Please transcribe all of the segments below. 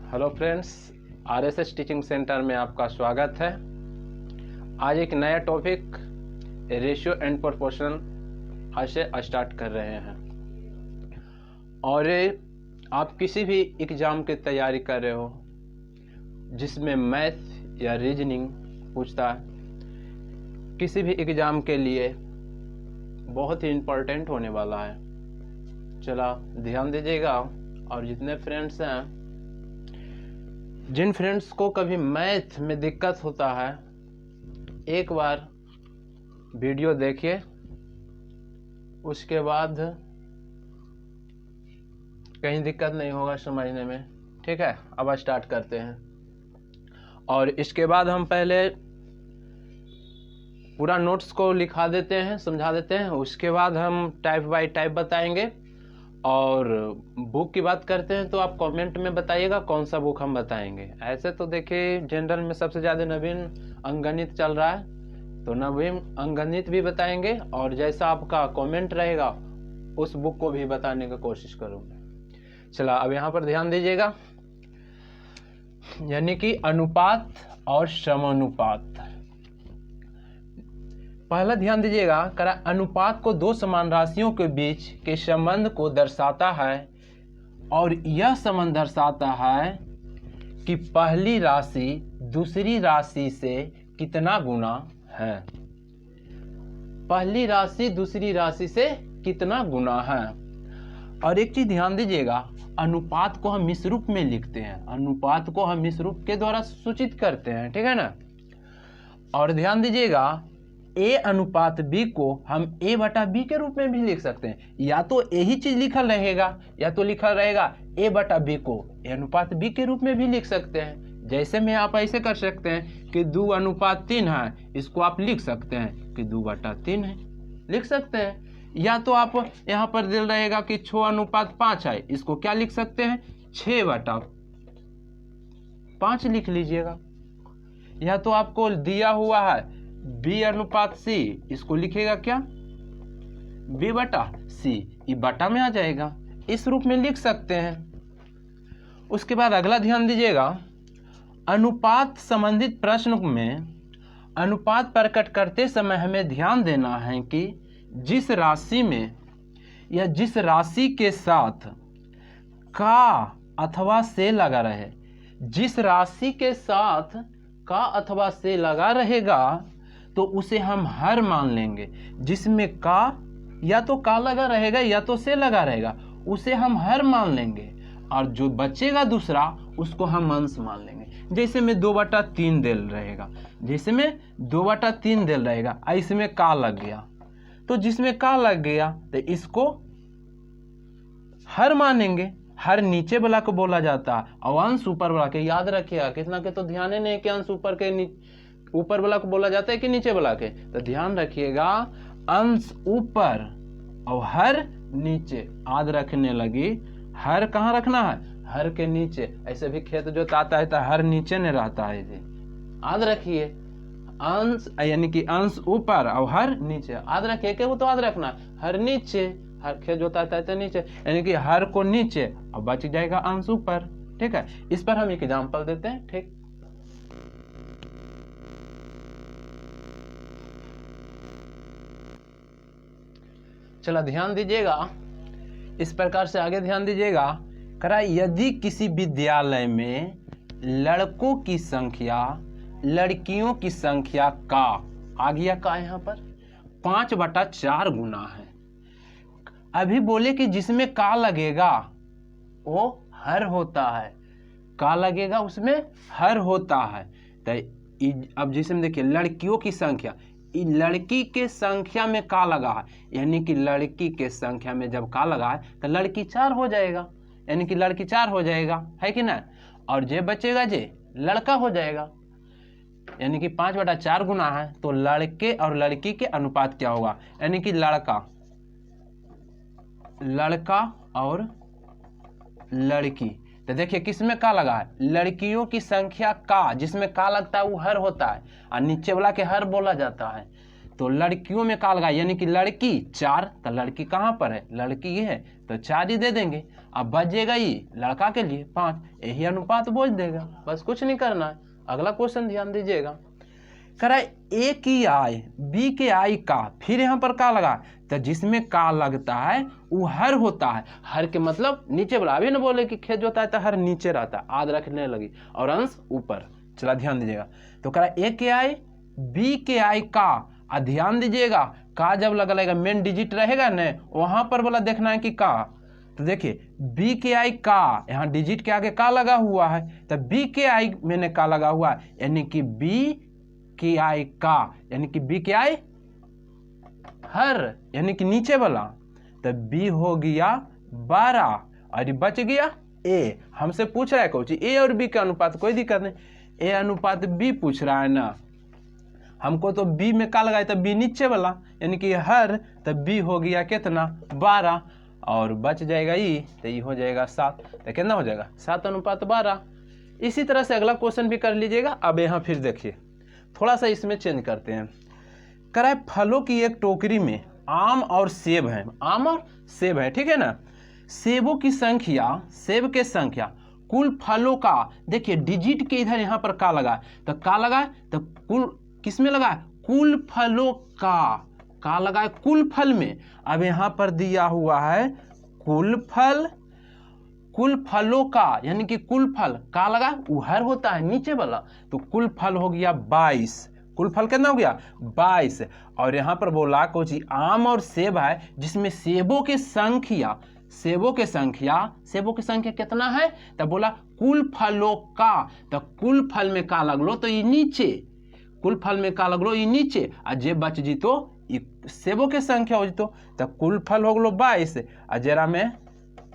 Hello friends, RSS teaching centre में आपका स्वागत है। आज एक नया टॉपिक रेशियो एंड प्रोपोर्शन आज से स्टार्ट कर रहे हैं। और आप किसी भी एग्ज़ाम की तैयारी कर रहे हो जिसमें मैथ या रीजनिंग पूछता है, किसी भी एग्ज़ाम के लिए बहुत ही इम्पोर्टेंट होने वाला है। चला ध्यान दीजिएगा। और जितने फ्रेंड्स हैं, जिन फ्रेंड्स को कभी मैथ में दिक्कत होता है, एक बार वीडियो देखिए, उसके बाद कहीं दिक्कत नहीं होगा समझने में। ठीक है, अब स्टार्ट करते हैं। और इसके बाद हम पहले पूरा नोट्स को लिखा देते हैं, समझा देते हैं। उसके बाद हम टाइप बाय टाइप बताएंगे। और बुक की बात करते हैं तो आप कमेंट में बताइएगा कौन सा बुक हम बताएंगे। ऐसे तो देखिए, जनरल में सबसे ज़्यादा नवीन अंकगणित चल रहा है, तो नवीन अंकगणित भी बताएंगे। और जैसा आपका कमेंट रहेगा उस बुक को भी बताने की कोशिश करूँगा। चला, अब यहाँ पर ध्यान दीजिएगा, यानी कि अनुपात और समानुपात। पहला ध्यान दीजिएगा, अनुपात को दो समान राशियों के बीच के संबंध को दर्शाता है। और यह संबंध दर्शाता है कि पहली राशि दूसरी राशि से कितना गुना है। पहली राशि दूसरी राशि से कितना गुना है। और एक चीज ध्यान दीजिएगा, अनुपात को हम मिश्र में लिखते हैं। अनुपात को हम मिश्र के द्वारा सूचित करते हैं, ठीक है ना। और ध्यान दीजिएगा, ए अनुपात बी को हम ए बटा बी के रूप में भी लिख सकते हैं। या तो यही चीज लिखल रहेगा, या तो लिखल रहेगा ए बटा बी को ए अनुपात बी के रूप में भी लिख सकते हैं। जैसे में आप ऐसे कर सकते हैं कि 2 अनुपात 3 है, इसको आप लिख सकते हैं कि 2 बटा 3 है, लिख सकते हैं। या तो आप यहाँ पर दिल रहेगा कि 6 अनुपात 5 है, इसको क्या लिख सकते हैं, 6 बटा 5 लिख लीजिएगा। या तो आपको दिया हुआ है बी अनुपात सी, इसको लिखेगा क्या, बी बटा सी, ये बटा में आ जाएगा, इस रूप में लिख सकते हैं। उसके बाद अगला ध्यान दीजिएगा, अनुपात संबंधित प्रश्न में अनुपात प्रकट करते समय हमें ध्यान देना है कि जिस राशि में या जिस राशि के साथ का अथवा से लगा रहे, जिस राशि के साथ का अथवा से लगा रहेगा तो उसे हम हर मान लेंगे। जिसमें का या तो का लगा रहेगा या तो से लगा रहेगा, उसे हम हर मान लेंगे। और जो बचेगा दूसरा, उसको हम अंश मान लेंगे। जैसे में 2 बटा 3 दिल रहेगा, जैसे में 2 बटा 3 दिल रहेगा, इसमें का लग गया, तो जिसमें का लग गया तो इसको हर मानेंगे। हर नीचे वाला को बोला जाता है और अंश ऊपर वाला के। याद रखिएगा, कितना के तो ध्यान ही नहीं कि अंश ऊपर वाला को बोला जाता है कि नीचे वाला के। तो ध्यान रखिएगा, अंश ऊपर और हर नीचे। याद रखने लगी, हर कहाँ रखना है, हर के नीचे। ऐसे भी खेत जोताता है तो हर नीचे नहीं रहता है। याद रखिए, अंश यानी कि अंश ऊपर और हर नीचे। याद रखिए कि वो तो याद रखना, हर नीचे, हर खेत जोताता है तो नीचे, यानी कि हर को नीचे और बच जाएगा अंश ऊपर। ठीक है, इस पर हम एक एग्जाम्पल देते हैं। ठीक, चला ध्यान दीजिएगा, इस प्रकार से आगे ध्यान दीजिएगा। यदि किसी विद्यालय में लड़कों की संख्या लड़कियों की संख्या का आ गया, का यहाँ पर 5 बटा 4 गुना है। अभी बोले कि जिसमें का लगेगा वो हर होता है, का लगेगा उसमें हर होता है। तो अब जिसमें देखिए लड़कियों की संख्या, लड़की के संख्या में का लगा है, यानी कि लड़की के संख्या में जब का लगा है तो लड़की 4 हो जाएगा, यानी कि लड़की 4 हो जाएगा, है कि ना। और जे बचेगा जे लड़का हो जाएगा, यानी कि 5 बटा 4 गुना है, तो लड़के और लड़की के अनुपात क्या होगा, यानी कि लड़का और लड़की। तो देखिए किसमें का लगा है, लड़कियों की संख्या का, जिसमें का लगता है वो हर होता है और नीचे वाला के हर बोला जाता है। तो लड़कियों में का लगा, यानी कि लड़की 4, तो लड़की कहाँ पर है, लड़की ये है तो 4 ही दे देंगे। अब बचेगा ये लड़का के लिए 5, यही अनुपात बोझ देगा, बस कुछ नहीं करना है। अगला क्वेश्चन ध्यान दीजिएगा, कह रहा है ए की आई बी के आई का, फिर यहाँ पर का लगा, तो जिसमें का लगता है वो हर होता है। हर के मतलब नीचे वाला, अभी ना बोले कि खेत जोता है तो हर नीचे रहता है, आद रखने लगी और अंश ऊपर। चला ध्यान दीजिएगा, तो कह रहा है ए के आई बी के आई का, ध्यान दीजिएगा का जब लगेगा मेन डिजिट रहेगा न, वहां पर बोला देखना है कि का, तो देखिए बी के आई का, यहाँ डिजिट के आगे का लगा हुआ है, तो बी के आई मैंने का लगा हुआ है, यानी कि बी के आई का, यानी कि बी के आई हर, यानी कि नीचे वाला, तो बी हो गया 12 और बच गया ए। हमसे पूछ रहा है कोच ए और बी का अनुपात, कोई दिक्कत नहीं, ए अनुपात बी पूछ रहा है ना, हमको तो बी में का लगाए तो बी नीचे वाला, यानी कि हर, तो बी हो गया कितना 12 और बच जाएगा ई, तो ये हो जाएगा 7, तो कितना हो जाएगा 7:12। इसी तरह से अगला क्वेश्चन भी कर लीजिएगा। अब यहाँ फिर देखिए थोड़ा सा इसमें चेंज करते हैं, कराए फलों की एक टोकरी में आम और सेब है, आम और सेब है, ठीक है ना, सेबों की संख्या, सेब के संख्या कुल फलों का, देखिए डिजिट के इधर यहाँ पर का लगा, तो का लगा तो कुल किस में लगा, कुल फलों का लगा है कुल फल में। अब यहाँ पर दिया हुआ है कुल फल, कुल फलों का, यानी कि कुल फल का लगा वो हर होता है नीचे वाला, तो कुल फल हो गया 22, कुल फल कितना हो गया 22। और यहाँ पर बोला कुछ आम और सेब है, जिसमें सेबों की संख्या, सेबों की संख्या कितना है, तो बोला कुल फलों का, तो कुल फल में का लगलो तो ये नीचे, कुल फल में का लगलो ये नीचे, और जे बच जी तो सेबों की संख्या हो जी, तो कुल फल हो गलो 22, और जरा में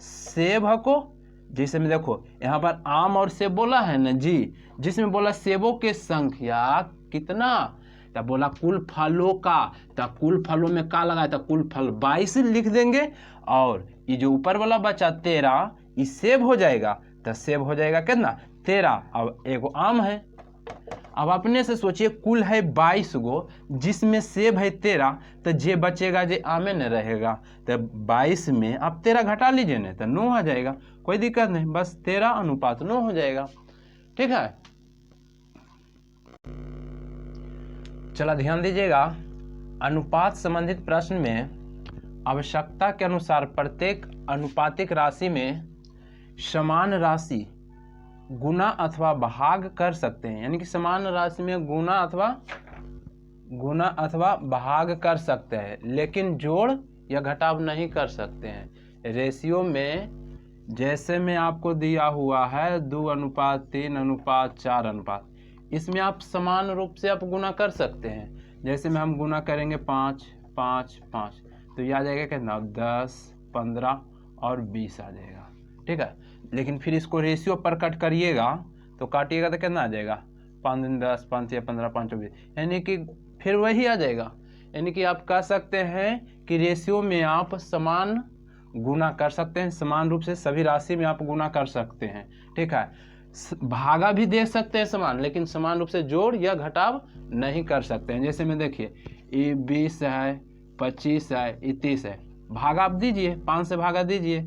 सेब को, जैसे में देखो यहाँ पर आम और सेब बोला है ना जी, जिसमें बोला सेबों की संख्या कितना, तो बोला कुल फलों का, तो कुल फलों में का लगा, तो कुल फल 22 लिख देंगे, और ये जो ऊपर वाला बचा 13 ये सेब हो जाएगा, तो सेब हो जाएगा कितना 13। अब एगो आम है, अब अपने से सोचिए कुल है 22 गो, जिसमें सेब है 13, तो जे बचेगा जे आमे न रहेगा, तो 22 में आप 13 घटा लीजिए ना, तो 9 आ जाएगा, कोई दिक्कत नहीं, बस 13:9 हो जाएगा, ठीक है। चला ध्यान दीजिएगा, अनुपात संबंधित प्रश्न में आवश्यकता के अनुसार प्रत्येक अनुपातिक राशि में समान राशि गुना अथवा भाग कर सकते हैं, यानी कि समान राशि में गुना अथवा भाग कर सकते हैं, लेकिन जोड़ या घटाव नहीं कर सकते हैं। रेशियो में जैसे में आपको दिया हुआ है 2:3:4, इसमें आप समान रूप से आप गुना कर सकते हैं। जैसे में हम गुना करेंगे 5, 5, 5, तो ये आ जाएगा कितना 10, 15 और 20 आ जाएगा, ठीक है। लेकिन फिर इसको रेशियो पर कट करिएगा तो काटिएगा तो कितना आ जाएगा 5 दिन 10, 5 या 15, 5 24, यानी कि फिर वही आ जाएगा। यानी कि आप कह सकते हैं कि रेशियो में आप समान गुना कर सकते हैं, समान रूप से सभी राशि में आप गुना कर सकते हैं, ठीक है। भागा भी दे सकते हैं समान, लेकिन समान रूप से जोड़ या घटाव नहीं कर सकते हैं। जैसे में देखिए ये 20 है, 25 है, ये 30 है, भागा आप दीजिए, 5 से भागा दीजिए,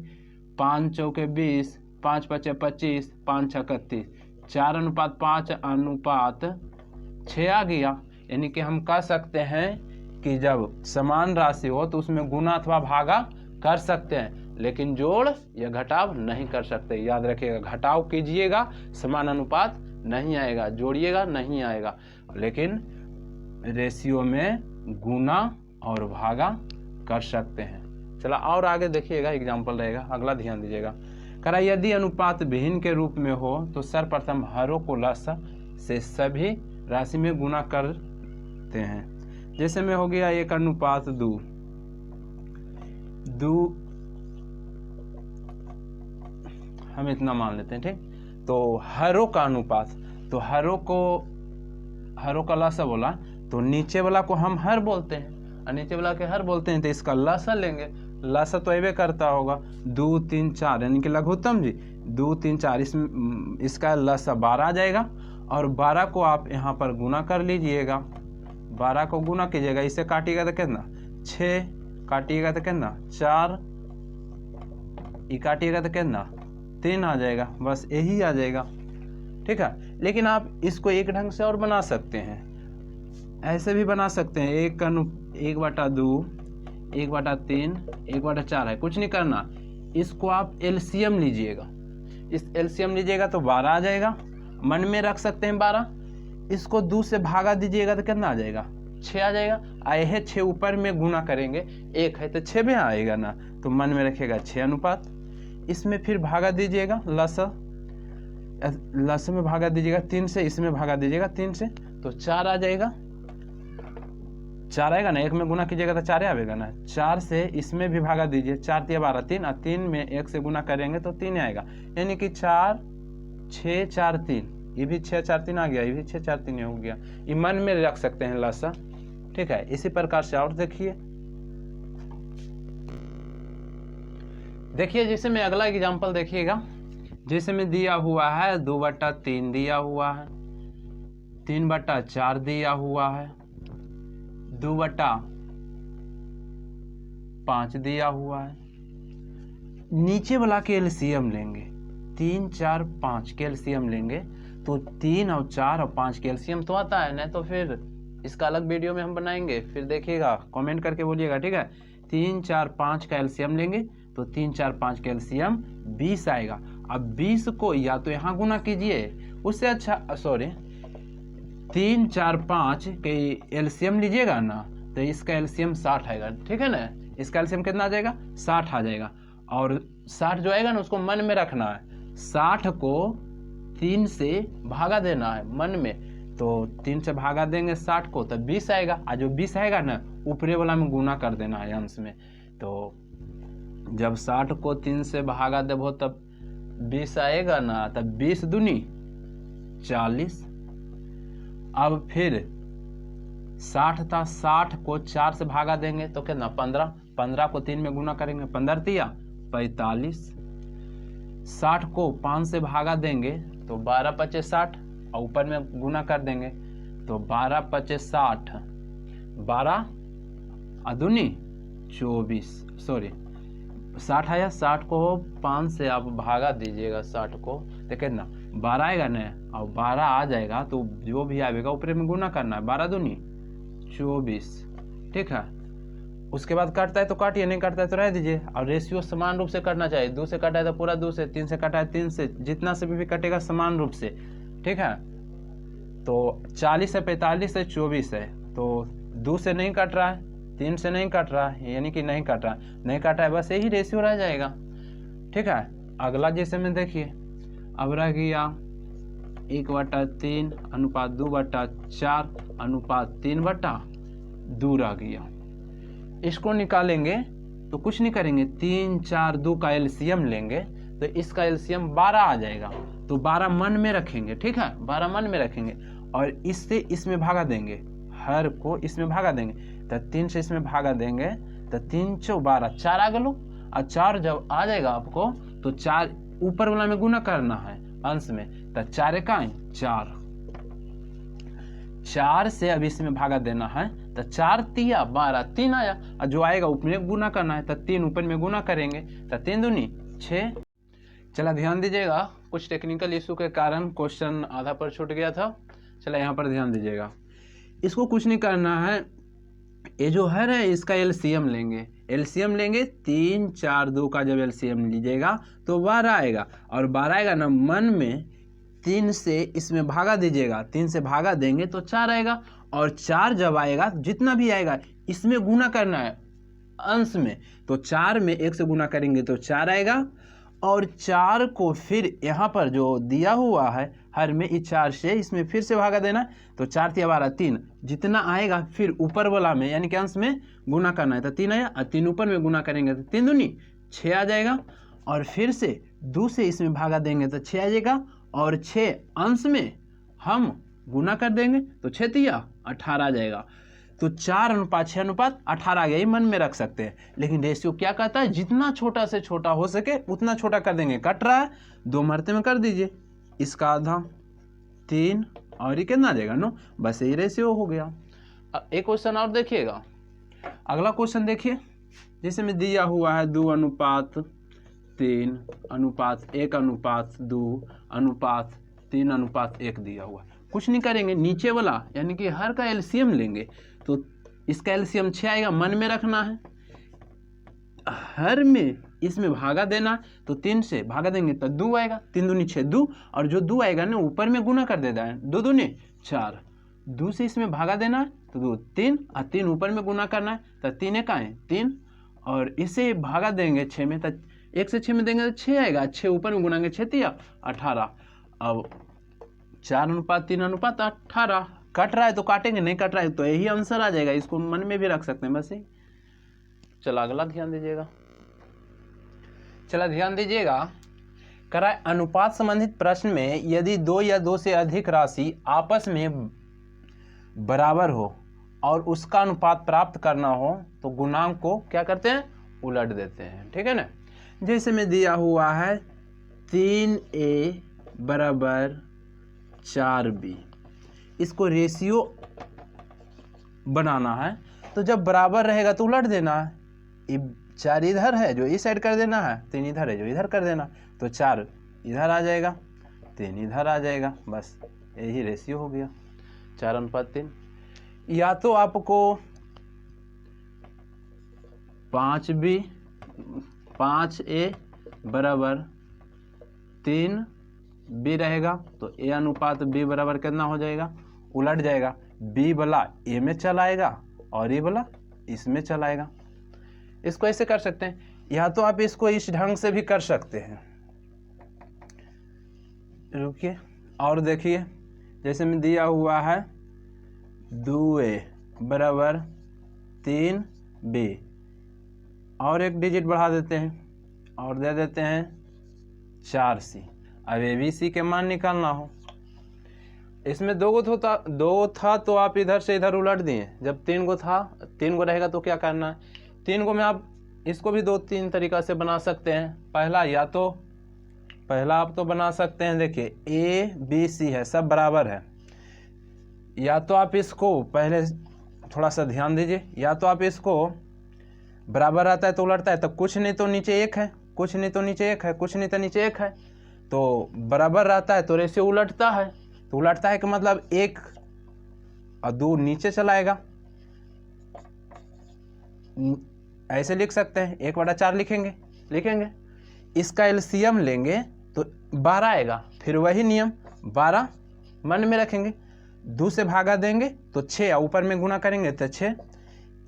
5 चौके 20, 5 पचे 25, 5 छक्के 30, 4:5:6 आ गया। यानी कि हम कह सकते हैं कि जब समान राशि हो तो उसमें गुना अथवा भागा कर सकते हैं, लेकिन जोड़ या घटाव नहीं कर सकते। याद रखिएगा, घटाव कीजिएगा समान अनुपात नहीं आएगा, जोड़िएगा नहीं आएगा, लेकिन रेशियो में गुना और भागा कर सकते हैं। चला और आगे देखिएगा, एग्जाम्पल रहेगा, अगला ध्यान दीजिएगा। करा यदि अनुपात भिन्न के रूप में हो तो सर्वप्रथम हरों को लसा से सभी राशि में गुना करते हैं। जैसे में हो गया 1:2, हम इतना मान लेते हैं, ठीक। तो हरों का अनुपात, तो हरों का लसा बोला तो नीचे वाला को हम हर बोलते हैं और नीचे वाला के हर बोलते हैं, तो इसका लसा लेंगे। लसा तो ऐवे करता होगा 2, 3, 4, यानी कि लघुत्तम जी 2, 3, 4, इसका लसा 12 आ जाएगा और 12 को आप यहाँ पर गुना कर लीजिएगा। 12 को गुना कीजिएगा, इससे काटिएगा तो कितना 6, काटिएगा तो कितना 4, ये काटिएगा तो कितना 3 आ जाएगा, बस यही आ जाएगा। ठीक है, लेकिन आप इसको एक ढंग से और बना सकते हैं, ऐसे भी बना सकते हैं, 1/2, 1/3, 1/4 है, कुछ नहीं करना। इसको आप एलसीएम लीजिएगा, इस एलसीएम लीजिएगा तो 12 आ जाएगा, मन में रख सकते हैं 12। इसको 2 से भागा दीजिएगा तो कितना आ जाएगा 6 आ जाएगा। आए 6 ऊपर में गुना करेंगे, 1 है तो 6 में आएगा ना, तो मन में रखिएगा 6 अनुपात। इसमें फिर भागा दीजिएगा, लस में भागा दीजिएगा 3 से, इसमें भागा दीजिएगा 3 से, तो 4 आ जाएगा। 4 आएगा ना, 1 में गुना कीजिएगा तो 4 आएगा ना। 4 से इसमें भी भागा दीजिए, 4 × 12 3, और 3 में 1 से गुना करेंगे तो 3 आएगा, यानी कि 4 6 4 3, ये भी 6 4 3 आ गया, ये भी 6 4 3 हो गया। ये मन में रख सकते हैं लसा। ठीक है, इसी प्रकार से और देखिए जैसे मैं अगला एग्जांपल देखिएगा, जैसे में दिया हुआ है 2/3 दिया हुआ है, 3/4 दिया हुआ है, 2/5 दिया हुआ है। नीचे वाला के एलसीएम लेंगे, 3 4 5 के एलसीएम लेंगे, तो 3 और 4 और 5 के एलसीएम तो आता है ना, तो फिर इसका अलग वीडियो में हम बनाएंगे, फिर देखिएगा, कमेंट करके बोलिएगा। ठीक है, 3 4 5 का एलसीएम लेंगे तो 3 4 5 का एलसीएम 20 आएगा। अब 20 को या तो यहाँ गुना कीजिए, उससे अच्छा 3 4 5 के एलसीएम लीजिएगा ना, तो इसका एलसीएम 60 आएगा। ठीक है ना, इसका एलसीएम कितना आ जाएगा 60 आ जाएगा। और 60 जो आएगा ना उसको मन में रखना है, 60 को 3 से भागा देना है मन में, तो 3 से भागा देंगे 60 को तो 20 आएगा, और जो 20 आएगा ना ऊपरे वाला में गुना कर देना है अंश में। तो जब 60 को 3 से भागा देबो तब 20 आएगा ना, तब 20 दूनी 40। अब फिर 60 था, 60 को 4 से भागा देंगे तो कितना 15, 15 को 3 में गुना करेंगे, 15 तिया 45। 60 को 5 से भागा देंगे तो 12 × 5 = 60, और ऊपर में गुना कर देंगे तो 12 × 5 = 60, 12 अदुनी 24, 60 आया। 60 को 5 से आप भागा दीजिएगा 60 को, तो कितना 12 आएगा ना, और 12 आ जाएगा तो जो भी आएगा ऊपर में गुना करना है, 12 दूनी 24। ठीक है, उसके बाद काटता है तो काटिए, नहीं काटता है तो रह दीजिए। और रेशियो समान रूप से करना चाहिए, 2 से कटा है तो पूरा 2 से, 3 से कटा है 3 से, जितना से भी कटेगा समान रूप से। ठीक है, तो 40 है, 45 है, 24 है, तो 2 से नहीं कट रहा है, 3 से नहीं कट रहा है, यानी कि नहीं कट रहा है, नहीं काटा है, बस यही रेशियो रह जाएगा। ठीक है, अगला जैसे में देखिए, अब रह गया 1/3 अनुपात 2/4 अनुपात 3/2 रह गया। इसको निकालेंगे तो कुछ नहीं करेंगे, 3 4 2 का एलसीएम लेंगे तो इसका एलसीएम 12 आ जाएगा, तो 12 मन में रखेंगे। ठीक है, 12 मन में रखेंगे, और इससे इसमें भागा देंगे, हर को इसमें भागा देंगे, तो 3 से इसमें भागा देंगे तो 3 × 12 4 आ गलो। और 4 जब आ जाएगा आपको तो 4 ऊपर वाला में गुना करना है अंश में, तो 4 × 4, 4 से अब इसमें भागा देना है, तो 4 तिया 12, 3 आया, और जो आएगा ऊपर में गुना करना है, तो 3 ऊपर में गुना करेंगे तो 3 दूनी 6। चला ध्यान दीजिएगा, कुछ टेक्निकल इशू के कारण क्वेश्चन आधा पर छूट गया था। चला यहाँ पर ध्यान दीजिएगा, इसको कुछ नहीं करना है, ये जो है ना इसका एलसीएम लेंगे, एलसीएम लेंगे 3 4 2 का जब एलसीएम लीजिएगा तो 12 आएगा, और 12 आएगा ना, मन में 3 से इसमें भागा दीजिएगा, 3 से भागा देंगे तो 4 आएगा, और 4 जब आएगा जितना भी आएगा इसमें गुना करना है अंश में, तो 4 में 1 से गुना करेंगे तो 4 आएगा, और 4 को फिर यहाँ पर जो दिया हुआ है हर में इस 4 से इसमें फिर से भागा देना, तो 4 × 12 3, जितना आएगा फिर ऊपर वाला में यानी कि अंश में गुना करना है, तो 3 आया, और 3 ऊपर में गुना करेंगे तो 3 दूनी 6 आ जाएगा, और फिर से 2 से इसमें भागा देंगे तो 6 आ जाएगा, और 6 अंश में हम गुना कर देंगे तो 6 तिया 18 आ जाएगा। तो 4 अनुपात 6 अनुपात 18 आ गया, ये मन में रख सकते हैं। लेकिन रेशियो क्या कहता है, जितना छोटा से छोटा हो सके उतना छोटा कर देंगे। कट रहा है 2 मरते में कर दीजिए, इसका आधा 3, और ये कितना आ जाएगा 9, बस यही रेशियो हो गया। एक क्वेश्चन और देखिएगा, अगला क्वेश्चन देखिए, जैसे में दिया हुआ है 2:3 अनुपात 1:2:3:1 दिया हुआ है। कुछ नहीं करेंगे, नीचे वाला यानी कि हर का एलसीएम लेंगे, तो इसका एलसीएम 6 आएगा, मन में रखना है। हर में इसमें भागा देना, तो 3 से भागा देंगे तो 2 आएगा, 3 दूनी 6 2, और जो 2 आएगा ना ऊपर में गुना कर देना है, 2 दूनी 4, 2 से इसमें भागा देना है तो 2 3, और 3 ऊपर में गुना करना है तो 3 एक आए 3, और इसे भागा देंगे 6 में, तो 1 से 6 में देंगे तो 6 आएगा, 6 ऊपर में गुनाएंगे 6 3 18। अब 4:3:18 कट रहा है तो काटेंगे, नहीं कट रहा है तो यही आंसर आ जाएगा, इसको मन में भी रख सकते हैं बस ही। चलो अगला ध्यान दीजिएगा, करा अनुपात संबंधित प्रश्न में यदि 2 या 2 से अधिक राशि आपस में बराबर हो और उसका अनुपात प्राप्त करना हो तो गुणांक को क्या करते हैं, उलट देते हैं, ठीक है ना। जैसे में दिया हुआ है 3a बराबर 4b, इसको रेशियो बनाना है, तो जब बराबर रहेगा तो उलट देना है, 4 इधर है जो इस साइड कर देना है, 3 इधर है जो इधर कर देना, तो 4 इधर आ जाएगा, 3 इधर आ जाएगा, बस यही रेशियो हो गया 4:3। या तो आपको 5a बराबर 3b रहेगा, तो a/b बराबर कितना हो जाएगा, उलट जाएगा, b वाला a में चलाएगा और ये वाला इसमें चलाएगा। इसको ऐसे कर सकते हैं, या तो आप इसको इस ढंग से भी कर सकते हैं। रुकिए और देखिए, जैसे में दिया हुआ है 2a बराबर 3b, और एक डिजिट बढ़ा देते हैं और दे देते हैं 4c। अब abc के मान निकालना हो, इसमें 2 था तो आप इधर से इधर उलट दिए, जब 3 गो रहेगा तो क्या करना है, 3 गो में आप इसको भी 2-3 तरीका से बना सकते हैं। पहला आप तो बना सकते हैं, देखिए a b c है, सब बराबर है, या तो आप इसको पहले थोड़ा सा ध्यान दीजिए, या तो आप इसको बराबर आता है तो उलटता है, तब कुछ नहीं तो नीचे 1 है, कुछ नहीं तो नीचे 1 है, कुछ नहीं तो नीचे 1 है, तो बराबर रहता है तो रेशियो उलटता है, तो उलटता है कि मतलब 1 और 2 नीचे चलाएगा, ऐसे लिख सकते हैं, 1/4 लिखेंगे, इसका एलसीएम लेंगे तो 12 आएगा, फिर वही नियम 12 मन में रखेंगे, 2 से भागा देंगे तो 6, ऊपर में गुना करेंगे तो 6,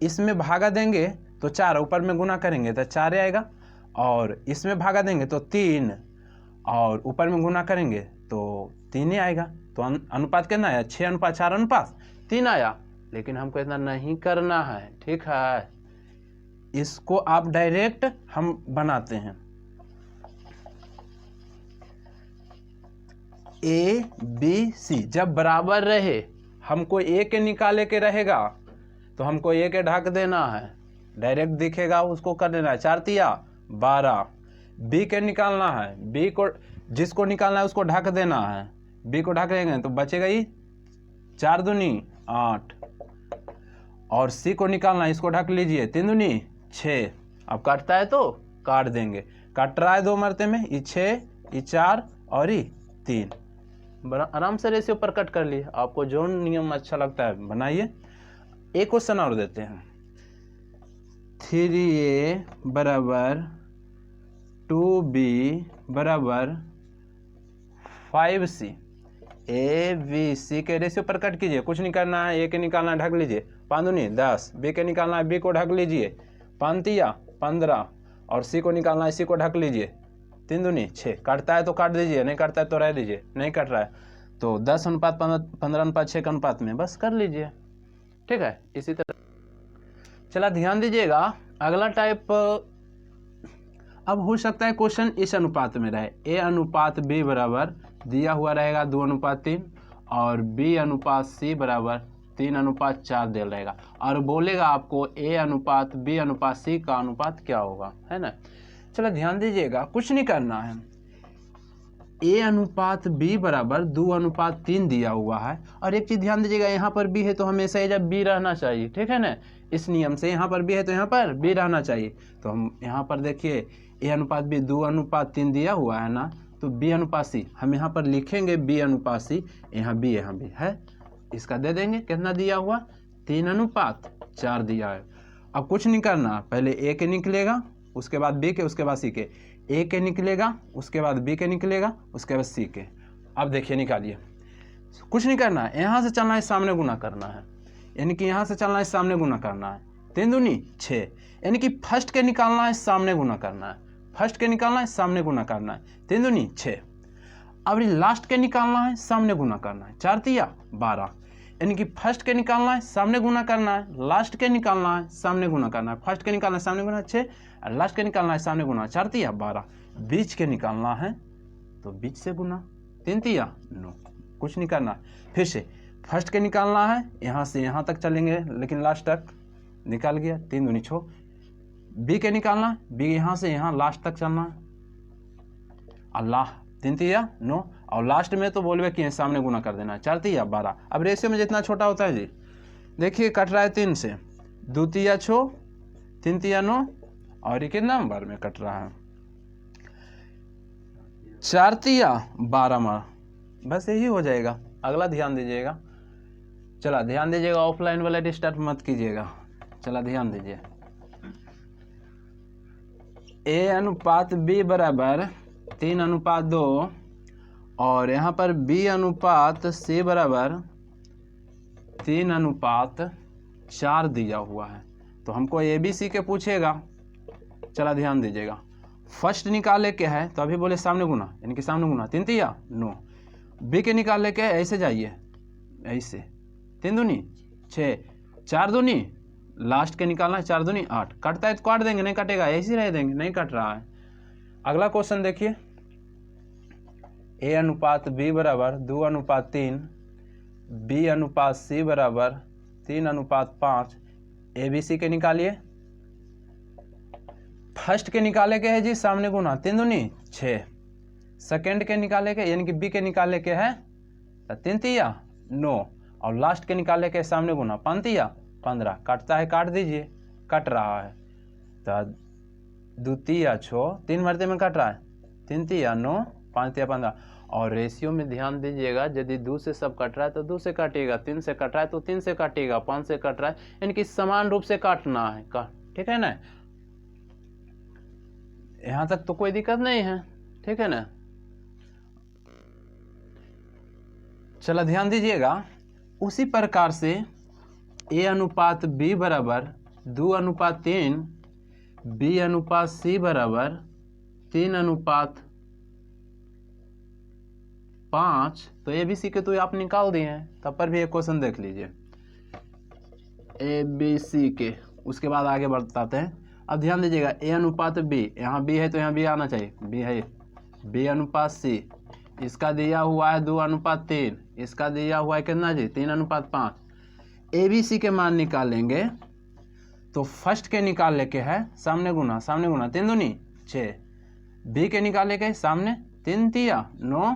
इसमें भागा देंगे तो 4, ऊपर में गुना करेंगे तो 4 आएगा, और इसमें भागा देंगे तो 3, और ऊपर में गुना करेंगे तो 3 आएगा, तो अनुपात कितना आया, 6:4:3 आया। लेकिन हमको इतना नहीं करना है, ठीक है, इसको आप डायरेक्ट हम बनाते हैं, a b c जब बराबर रहे, हमको a के निकाले के रहेगा तो हमको a के ढक देना है, डायरेक्ट दिखेगा उसको कर देना है, 4 3 12, b के निकालना है, b को जिसको निकालना है उसको ढक देना है, b को ढक देंगे तो बचेगा ही 4 दूनी 8, और c को निकालना है, इसको ढक लीजिए 3 दूनी 6, अब काटता है तो काट देंगे, काट रहा है 2 मरते में, ये 6 ये 4 और ये 3, बड़ा आराम से रेशियो पर कट कर लिए, आपको जो नियम अच्छा लगता है बनाइए। एक क्वेश्चन और देते हैं, 3a बराबर 2b बराबर 5c, a b c के रेशियो पर कट कीजिए, कुछ नहीं करना है, a के निकालना ढक लीजिए, 5 दूनी 10, b के निकालना है, b को ढक लीजिए, 5 3 15, और c को निकालना है, c को ढक लीजिए, 3 दूनी 6, काटता है तो काट दीजिए, नहीं काटता है तो रह दीजिए, नहीं कट रहा है तो 10:15:6 के अनुपात में बस कर लीजिए, ठीक है। इसी तरह चला ध्यान दीजिएगा, अगला टाइप अब हो सकता है क्वेश्चन इस अनुपात में रहे, a/b बराबर दिया हुआ रहेगा 2:3 और b/c बराबर 3:4 दे रहेगा, और बोलेगा आपको a/b/c का अनुपात क्या होगा, है ना। चलो ध्यान दीजिएगा, कुछ नहीं करना है, A अनुपात B बराबर 2:3 दिया हुआ है। और एक चीज़ ध्यान दीजिएगा, यहाँ पर B है तो हमेशा ये जब B रहना चाहिए, ठीक है ना। इस नियम से यहाँ पर B है तो यहाँ पर B रहना चाहिए। तो हम यहाँ पर देखिए A अनुपात B 2:3 दिया हुआ है ना, तो B अनुपात C हम यहाँ पर लिखेंगे B अनुपात C, यहाँ B है, इसका दे देंगे। कितना दिया हुआ? 3:4 दिया है। अब कुछ नहीं करना, पहले A के निकलेगा, उसके बाद B के, उसके बाद C के। A के निकलेगा, उसके बाद B के निकलेगा, उसके बाद C के। अब देखिए निकालिए, कुछ नहीं करना है, यहाँ से चलना है, सामने गुना करना है, यानी कि यहाँ से चलना है, सामने गुना करना है। 3 दूनी 6, यानी कि फर्स्ट के निकालना है, सामने गुना करना है, फर्स्ट के निकालना है, सामने गुना करना है। 3 दूनी 6। अब लास्ट के निकालना है, सामने गुना करना है। 4 तिया 12, यानी कि फर्स्ट के निकालना है, सामने गुना करना है, लास्ट के निकालना है, सामने गुना करना है। फर्स्ट के निकालना है, सामने गुना 6, और लास्ट के निकालना है, सामने गुना। 4 तिया 12, बीच के निकालना है तो बीच से गुना। 3 तिया 9, कुछ नहीं करना। फिर से फर्स्ट के निकालना है, यहाँ से यहाँ तक चलेंगे, लेकिन लास्ट तक निकाल गया। 3 दूनी 6। बी के निकालना है, बी यहाँ से यहाँ लास्ट तक चलना है, अल्लाह। 3 तिया 9, और लास्ट में तो बोलवे कि सामने गुना कर देना है। 4 तिया 12। अब रेशियो में जितना छोटा होता है जी, देखिए कट रहा है 3 से, 2 तिया 6, 3 तिया 9, और ये कितना नंबर में कट रहा है? 4 तिया 12 मार। बस यही हो जाएगा। अगला ध्यान दीजिएगा, चला ध्यान दीजिएगा, ऑफलाइन वाला डिस्टर्ब मत कीजिएगा। चला ध्यान दीजिए, A अनुपात B बराबर 3:2, और यहाँ पर B अनुपात C बराबर 3:4 दिया हुआ है। तो हमको ABC के पूछेगा। चला ध्यान दीजिएगा, फर्स्ट निकाले के है तो अभी बोले सामने गुना, यानी कि सामने गुना। 3 तिया 9। B के निकाले के है, ऐसे जाइए, ऐसे। 3 दूनी 6, 4 दूनी लास्ट के निकालना है, 4 दूनी 8। कटता है तो काट देंगे, नहीं कटेगा ऐसे ही रह देंगे, नहीं कट रहा है। अगला क्वेश्चन देखिए, A अनुपात B बराबर 2:3, B अनुपात C बराबर 3:5। ABC के निकालिए। फर्स्ट के निकाले के है जी, सामने गुना। 3 दूनी 6। सेकेंड के निकाले के, यानी कि B के निकाले के है 3 तिया 9, और लास्ट के निकाले के सामने गुना। 5 तिया 15। काटता है, काट दीजिए, कट रहा है तो 2 तिया 6, 3 मरते में कट रहा है। 3 तिया 9, 5 तिया 15। और रेशियो में ध्यान दीजिएगा, यदि 2 से सब कट रहा है तो 2 से काटिएगा, 3 से कट रहा है तो 3 से काटिएगा, 5 से कट रहा है, यानी कि समान रूप से काटना है, ठीक है ना। यहाँ तक तो कोई दिक्कत नहीं है, ठीक है ना। चला ध्यान दीजिएगा, उसी प्रकार से A अनुपात B बराबर 2:3, B अनुपात C बराबर 3:5। तो ABC के तो आप निकाल दिए हैं, तब पर भी एक क्वेश्चन देख लीजिए ABC के, उसके बाद आगे बताते हैं। अब ध्यान दीजिएगा, A अनुपात B, यहाँ B है तो यहाँ B आना चाहिए, B है। B अनुपात C, इसका दिया हुआ है 2:3, इसका दिया हुआ है कितना जी? 3:5। ABC के मान निकालेंगे तो फर्स्ट के निकाल लेके है, सामने गुना, सामने गुना। 3 दूनी 6। B के निकाले के सामने 3 तिया 9,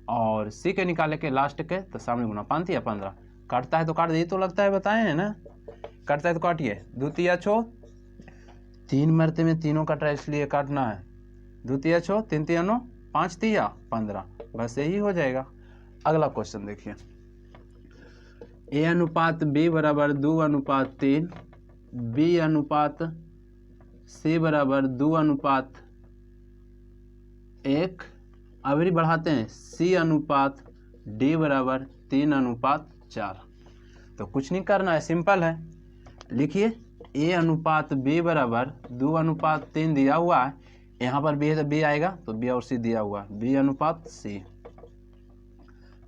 और C के निकाले के लास्ट के तो सामने गुना। 5 तिया 15। काटता है तो काट दीजिए, तो लगता है बताए हैं ना, काटता है तो काटिए। 2 तिया 6, 3 मरते में तीनों कट रहा है इसलिए काटना है। 2 तिया 6, 3 तिया 9, 5 तिया 15। बस यही हो जाएगा। अगला क्वेश्चन देखिए, A अनुपात B बराबर 2:3, B अनुपात C बराबर 2:1। अभी बढ़ाते हैं, C अनुपात D बराबर 3:4। तो कुछ नहीं करना है, सिंपल है। लिखिए, A अनुपात B बराबर 2:3 दिया हुआ है, यहाँ पर B है तो B आएगा, तो B और C दिया हुआ है। B अनुपात C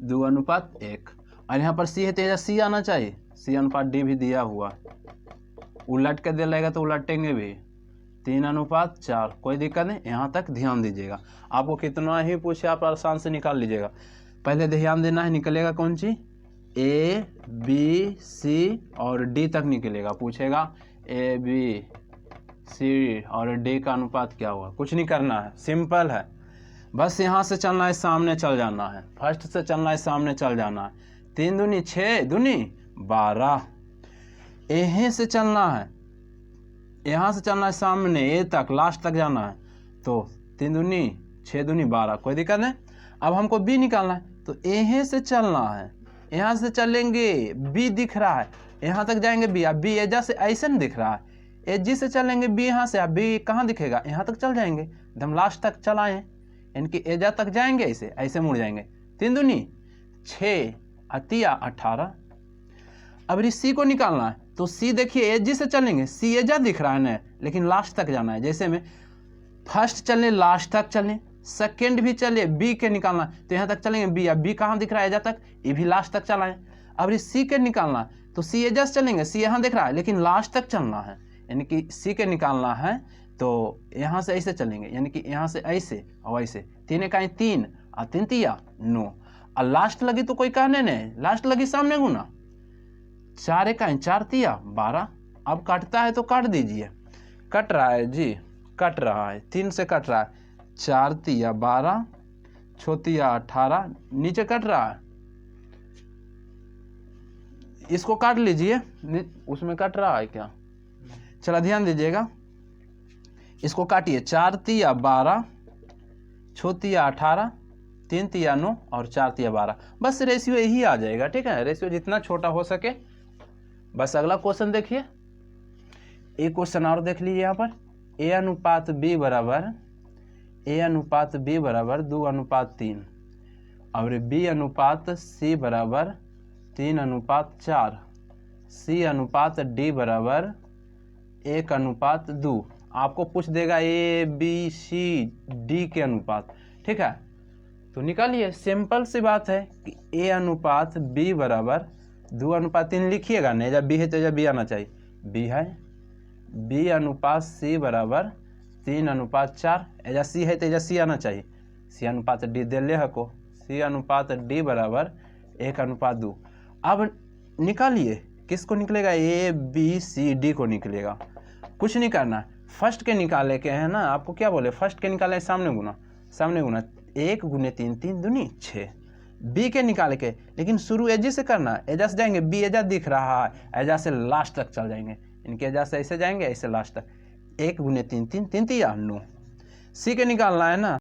2:1, और यहाँ पर C है तो यहाँ C आना चाहिए। C अनुपात D भी दिया हुआ, उलट के दे लेगा तो उलटेंगे भी। 3:4, कोई दिक्कत नहीं, यहाँ तक ध्यान दीजिएगा। आपको कितना ही पूछे आप आसान से निकाल लीजिएगा। पहले ध्यान देना है, निकलेगा कौन सी? A B C और D तक निकलेगा। पूछेगा A B C और D का अनुपात क्या हुआ, कुछ नहीं करना है, सिंपल है। बस यहाँ से चलना है, सामने चल जाना है, फर्स्ट से चलना है, सामने चल जाना है। 3 दूनी 6, दूनी 12। यहीं से चलना है, यहाँ से चलना है सामने ए तक, लास्ट तक जाना है। तो 3 दूनी 6, दूनी 12, कोई दिक्कत नहीं। अब हमको बी निकालना है, तो यहीं से चलना है, यहाँ से चलेंगे, बी दिख रहा है, यहाँ तक जाएंगे बी। अब बी एजा से ऐसे नहीं दिख रहा है, एजी से चलेंगे बी यहाँ से, अब बी कहाँ दिखेगा, यहाँ तक चल जाएंगे, एकदम लास्ट तक चलाएं, यानी कि एजा तक जाएंगे, ऐसे ऐसे मुड़ जाएंगे। 3 दूनी 6, अतिया 18। अब सी को निकालना है, तो सी देखिए एजी से चलेंगे, सी एजा दिख रहा है ना, लेकिन लास्ट तक जाना है। जैसे में फर्स्ट चलने लास्ट तक चलें, सेकेंड भी चले, बी के निकालना है तो यहाँ तक चलेंगे बी। अब बी कहाँ दिख रहा है, एजा तक, ये भी लास्ट तक चलाएं। अब सी के निकालना है, तो सी एजा से चलेंगे, सी यहाँ दिख रहा है, लेकिन लास्ट तक चलना है, यानी कि सी के निकालना है तो यहाँ से ऐसे चलेंगे, यानी कि यहाँ से ऐसे और ऐसे। 3 इकाई 3 और 3 तिया 9, और लास्ट लगी तो कोई कहने नहीं, लास्ट लगी सामने गुना। 4 इकाई 4 तिया 12। अब काटता है तो काट दीजिए, कट रहा है जी, कट रहा है, 3 से कट रहा है, 4 तिया 12, छोतिया 18, नीचे कट रहा है, इसको काट लीजिए, उसमें कट रहा है क्या, चला ध्यान दीजिएगा, इसको काटिए। 4 तिया 12, छोतिया 18, 3 तिया 9 और 4 तिया 12। बस रेशियो यही आ जाएगा, ठीक है, रेशियो जितना छोटा हो सके। बस अगला क्वेश्चन देखिए, एक क्वेश्चन और देख लीजिए यहाँ पर, ए अनुपात बी बराबर 2:3 और बी अनुपात सी बराबर 3:4, सी अनुपात डी बराबर 1:2। आपको पूछ देगा ए बी सी डी के अनुपात, ठीक है, तो निकालिए। सिंपल सी बात है कि ए अनुपात बी बराबर 2:3 लिखिएगा नहीं, जब बी है तो जब बी आना चाहिए, बी है। बी अनुपात सी बराबर 3:4, एजा सी है तो एजा सी आना चाहिए, सी अनुपात डी दे ले हको, सी अनुपात डी बराबर 1:2। अब निकालिए, किसको निकलेगा, ए बी सी डी को निकलेगा। कुछ नहीं करना, फर्स्ट के निकाले के है ना, आपको क्या बोले, फर्स्ट के निकाले सामने गुना, 1 गुने 3, 3 दूनी 6। बी के निकाले के, लेकिन शुरू एजी से करना, एजा से जाएंगे, बी एजा दिख रहा है, एजा से लास्ट तक चल जाएंगे, इनके एजा से ऐसे जाएंगे, ऐसे लास्ट तक। 1 गुने 3, 3 तिया 9। सी के निकालना है ना,